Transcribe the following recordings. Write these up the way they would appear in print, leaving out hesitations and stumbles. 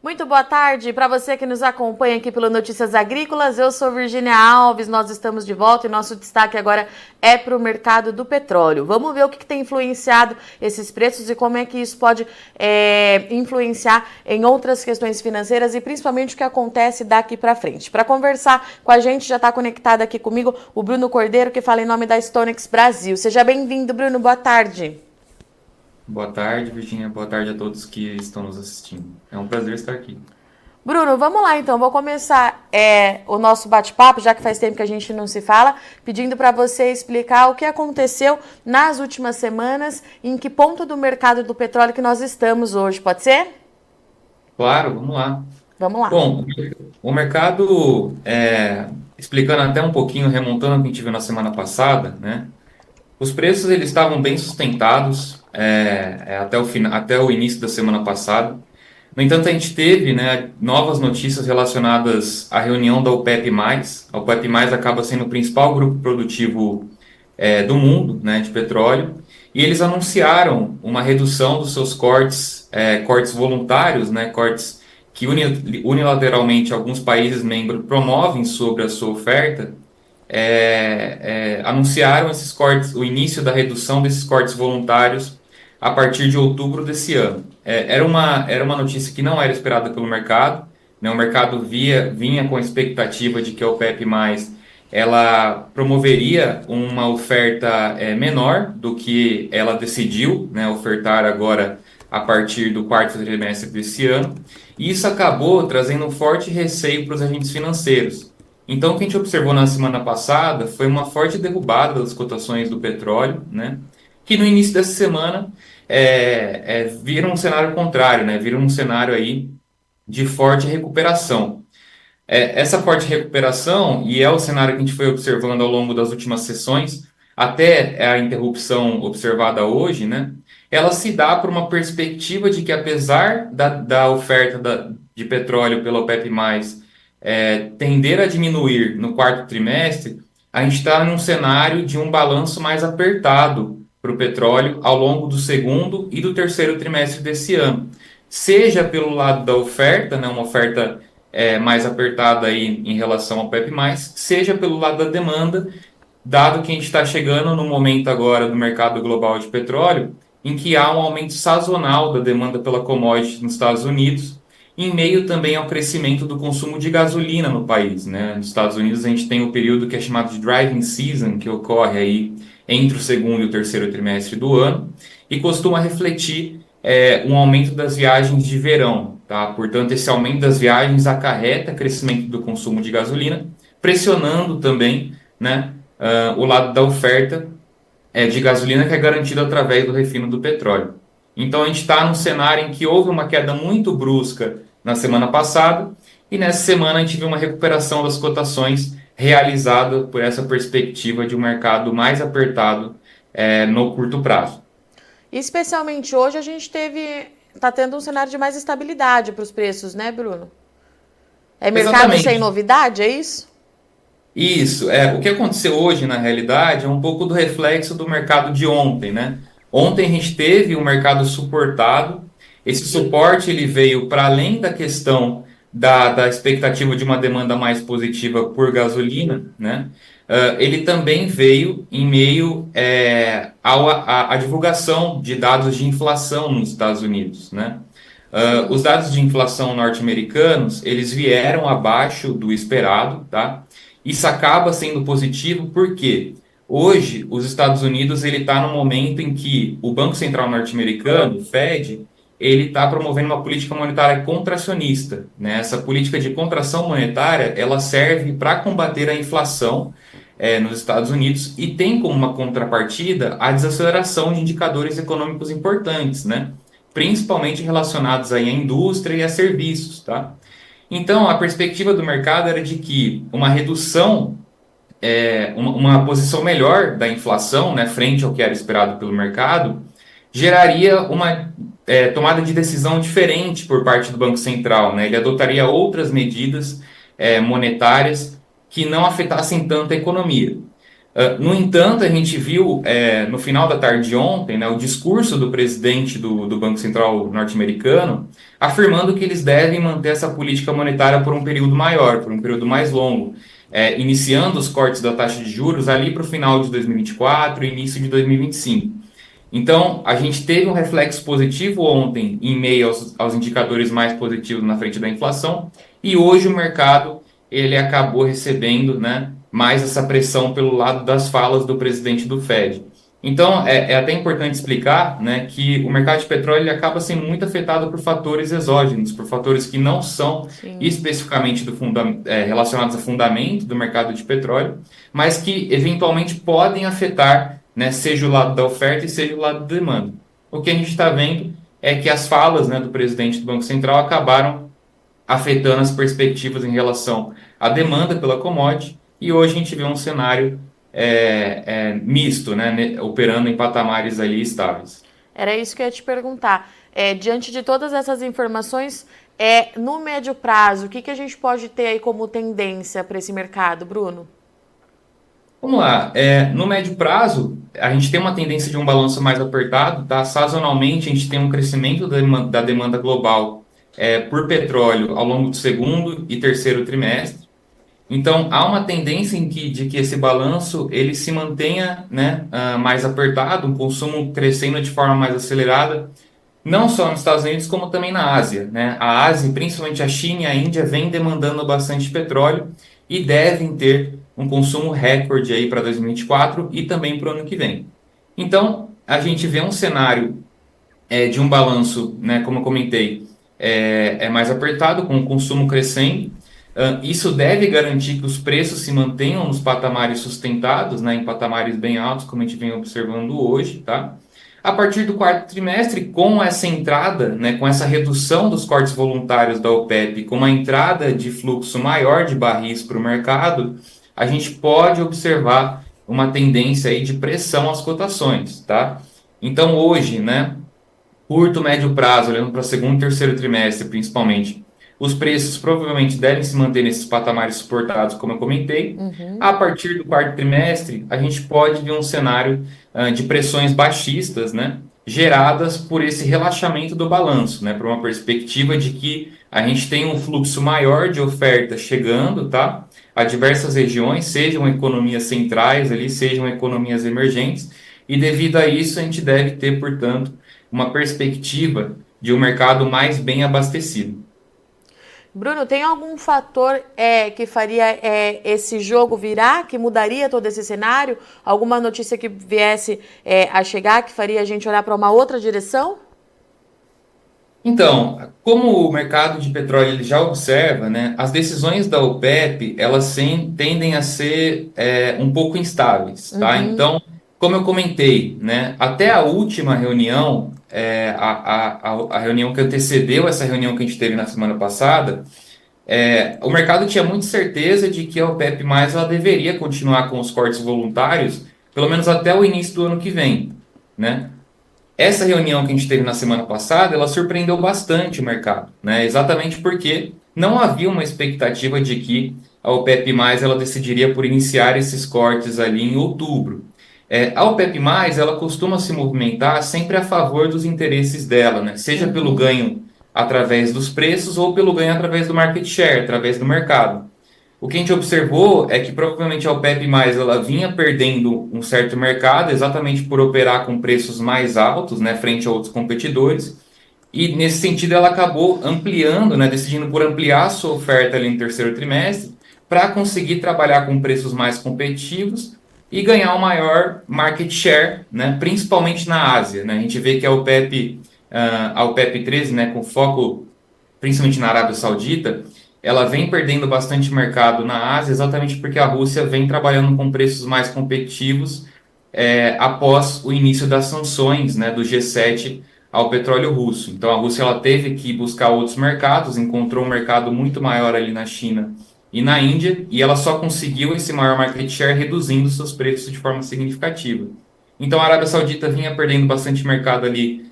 Muito boa tarde para você que nos acompanha aqui pelo Notícias Agrícolas. Eu sou Virgínia Alves, nós estamos de volta e nosso destaque agora é para o mercado do petróleo. Vamos ver o que tem influenciado esses preços e como é que isso pode influenciar em outras questões financeiras e principalmente o que acontece daqui para frente. Para conversar com a gente, já está conectado aqui comigo o Bruno Cordeiro, que fala em nome da Stonex Brasil. Seja bem-vindo, Bruno. Boa tarde. Boa tarde, Virginia. Boa tarde a todos que estão nos assistindo. É um prazer estar aqui. Bruno, vamos lá então. Vou começar o nosso bate-papo, já que faz tempo que a gente não se fala, pedindo para você explicar o que aconteceu nas últimas semanas, em que ponto do mercado do petróleo que nós estamos hoje. Pode ser? Claro, vamos lá. Vamos lá. Bom, o mercado, explicando até um pouquinho, remontando o que a gente viu na semana passada, né? Os preços eles estavam bem sustentados até o início da semana passada. No entanto, a gente teve, né, novas notícias relacionadas à reunião da OPEP+. A OPEP+, acaba sendo o principal grupo produtivo do mundo, né, de petróleo, e eles anunciaram uma redução dos seus cortes voluntários, né, cortes que unilateralmente alguns países membros promovem sobre a sua oferta, anunciaram esses cortes, o início da redução desses cortes voluntários a partir de outubro desse ano. Era uma notícia que não era esperada pelo mercado, né? O mercado vinha com a expectativa de que a OPEP+, ela promoveria uma oferta menor do que ela decidiu, né, ofertar agora a partir do quarto trimestre desse ano, e isso acabou trazendo um forte receio para os agentes financeiros. Então, o que a gente observou na semana passada foi uma forte derrubada das cotações do petróleo, né, que no início dessa semana vira um cenário contrário, né, vira um cenário aí de forte recuperação. Essa forte recuperação, e é o cenário que a gente foi observando ao longo das últimas sessões, até a interrupção observada hoje, né, ela se dá por uma perspectiva de que, apesar da oferta de petróleo pela OPEP+, tender a diminuir no quarto trimestre, a gente está num cenário de um balanço mais apertado para o petróleo ao longo do segundo e do terceiro trimestre desse ano. Seja pelo lado da oferta, né, uma oferta mais apertada aí em relação ao PEP+, seja pelo lado da demanda, dado que a gente está chegando no momento agora do mercado global de petróleo, em que há um aumento sazonal da demanda pela commodity nos Estados Unidos, em meio também ao crescimento do consumo de gasolina no país, né? Nos Estados Unidos a gente tem o período que é chamado de driving season, que ocorre aí entre o segundo e o terceiro trimestre do ano, e costuma refletir um aumento das viagens de verão, tá? Portanto, esse aumento das viagens acarreta crescimento do consumo de gasolina, pressionando também, né, o lado da oferta de gasolina que é garantida através do refino do petróleo. Então a gente está num cenário em que houve uma queda muito brusca na semana passada e nessa semana a gente viu uma recuperação das cotações realizada por essa perspectiva de um mercado mais apertado no curto prazo. Especialmente hoje a gente está tendo um cenário de mais estabilidade para os preços, né, Bruno? É mercado sem Exatamente. novidade, é isso? Isso, o que aconteceu hoje, na realidade, é um pouco do reflexo do mercado de ontem, né? Ontem a gente teve um mercado suportado, esse suporte ele veio para além da questão da expectativa de uma demanda mais positiva por gasolina, né? Ele também veio em meio à divulgação de dados de inflação nos Estados Unidos, né? Os dados de inflação norte-americanos, eles vieram abaixo do esperado, tá? Isso acaba sendo positivo porque hoje os Estados Unidos ele está no momento em que o Banco Central norte-americano, o Fed, ele está promovendo uma política monetária contracionista, né? Essa política de contração monetária ela serve para combater a inflação nos Estados Unidos e tem como uma contrapartida a desaceleração de indicadores econômicos importantes, né? Principalmente relacionados aí à indústria e a serviços, tá? Então, a perspectiva do mercado era de que uma redução, uma posição melhor da inflação, né, frente ao que era esperado pelo mercado, geraria uma tomada de decisão diferente por parte do Banco Central, né? Ele adotaria outras medidas monetárias que não afetassem tanto a economia. No entanto, a gente viu no final da tarde de ontem, né, o discurso do presidente do Banco Central norte-americano afirmando que eles devem manter essa política monetária por um período maior, por um período mais longo, iniciando os cortes da taxa de juros ali para o final de 2024 e início de 2025. Então, a gente teve um reflexo positivo ontem em meio aos indicadores mais positivos na frente da inflação, e hoje o mercado ele acabou recebendo, né, mais essa pressão pelo lado das falas do presidente do Fed. Então, é até importante explicar, né, que o mercado de petróleo ele acaba sendo muito afetado por fatores exógenos, por fatores que não são Sim. especificamente relacionados a fundamento do mercado de petróleo, mas que eventualmente podem afetar, né, seja o lado da oferta e seja o lado da demanda. O que a gente está vendo é que as falas, né, do presidente do Banco Central acabaram afetando as perspectivas em relação à demanda pela commodity, e hoje a gente vê um cenário misto, né, operando em patamares ali estáveis. Era isso que eu ia te perguntar. Diante de todas essas informações, no médio prazo, o que a gente pode ter aí como tendência para esse mercado, Bruno? Vamos lá, no médio prazo, a gente tem uma tendência de um balanço mais apertado, tá? Sazonalmente, a gente tem um crescimento da demanda global por petróleo ao longo do segundo e terceiro trimestre. Então, há uma tendência de que esse balanço ele se mantenha, né, mais apertado, um consumo crescendo de forma mais acelerada, não só nos Estados Unidos, como também na Ásia, né? A Ásia, principalmente a China e a Índia, vem demandando bastante petróleo e devem ter um consumo recorde aí para 2024 e também para o ano que vem. Então, a gente vê um cenário de um balanço, né, como eu comentei, mais apertado, com o consumo crescendo. Isso deve garantir que os preços se mantenham nos patamares sustentados, né, em patamares bem altos, como a gente vem observando hoje, tá? A partir do quarto trimestre, com essa entrada, né, com essa redução dos cortes voluntários da OPEP, com uma entrada de fluxo maior de barris para o mercado, a gente pode observar uma tendência aí de pressão às cotações, tá? Então hoje, né, curto, médio prazo, olhando para o segundo e terceiro trimestre principalmente, os preços provavelmente devem se manter nesses patamares suportados, como eu comentei. Uhum. A partir do quarto trimestre, a gente pode ver um cenário de pressões baixistas, né, geradas por esse relaxamento do balanço, né, por uma perspectiva de que a gente tem um fluxo maior de oferta chegando, tá, a diversas regiões, sejam economias centrais ali, sejam economias emergentes, e devido a isso a gente deve ter, portanto, uma perspectiva de um mercado mais bem abastecido. Bruno, tem algum fator que faria esse jogo virar, que mudaria todo esse cenário? Alguma notícia que viesse a chegar, que faria a gente olhar para uma outra direção? Então, como o mercado de petróleo ele já observa, né, as decisões da OPEP elas tendem a ser um pouco instáveis, tá? Uhum. Então, como eu comentei, né, até a última reunião, a reunião que antecedeu essa reunião que a gente teve na semana passada, o mercado tinha muita certeza de que a OPEP+, ela deveria continuar com os cortes voluntários, pelo menos até o início do ano que vem, né? Essa reunião que a gente teve na semana passada, ela surpreendeu bastante o mercado, né? Exatamente porque não havia uma expectativa de que a OPEP+, ela decidiria por iniciar esses cortes ali em outubro. A OPEP+, ela costuma se movimentar sempre a favor dos interesses dela, né? Seja pelo Uhum. ganho através dos preços ou pelo ganho através do market share, através do mercado. O que a gente observou é que provavelmente a OPEP+, ela vinha perdendo um certo mercado exatamente por operar com preços mais altos, né, frente a outros competidores, e nesse sentido ela acabou ampliando, né, decidindo por ampliar a sua oferta ali no terceiro trimestre para conseguir trabalhar com preços mais competitivos e ganhar um maior market share, né, principalmente na Ásia, né? A gente vê que a OPEP 13, né, com foco principalmente na Arábia Saudita, ela vem perdendo bastante mercado na Ásia, exatamente porque a Rússia vem trabalhando com preços mais competitivos após o início das sanções, né, do G7 ao petróleo russo. Então a Rússia ela teve que buscar outros mercados, encontrou um mercado muito maior ali na China e na Índia, e ela só conseguiu esse maior market share reduzindo seus preços de forma significativa. Então a Arábia Saudita vinha perdendo bastante mercado ali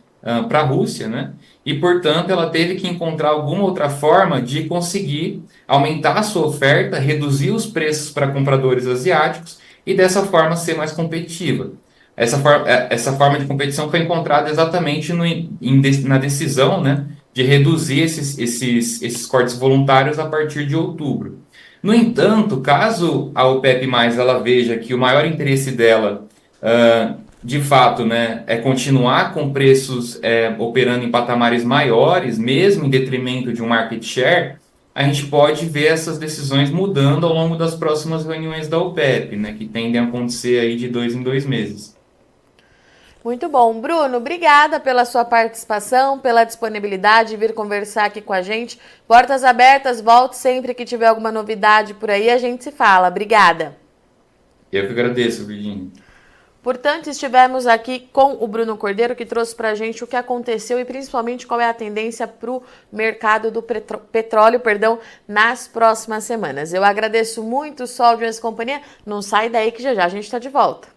para a Rússia, né? E, portanto, ela teve que encontrar alguma outra forma de conseguir aumentar a sua oferta, reduzir os preços para compradores asiáticos e dessa forma ser mais competitiva. Essa forma de competição foi encontrada exatamente na decisão, né, de reduzir esses cortes voluntários a partir de outubro. No entanto, caso a OPEP+, ela veja que o maior interesse dela, de fato, né, é continuar com preços operando em patamares maiores, mesmo em detrimento de um market share, a gente pode ver essas decisões mudando ao longo das próximas reuniões da OPEP, né, que tendem a acontecer aí de 2 em 2 meses. Muito bom. Bruno, obrigada pela sua participação, pela disponibilidade de vir conversar aqui com a gente. Portas abertas, volte sempre que tiver alguma novidade por aí, a gente se fala. Obrigada. Eu que agradeço, Virginia. Portanto, estivemos aqui com o Bruno Cordeiro, que trouxe para a gente o que aconteceu e principalmente qual é a tendência para o mercado do petróleo, nas próximas semanas. Eu agradeço muito o Sol de Companhia. Não sai daí que já já a gente está de volta.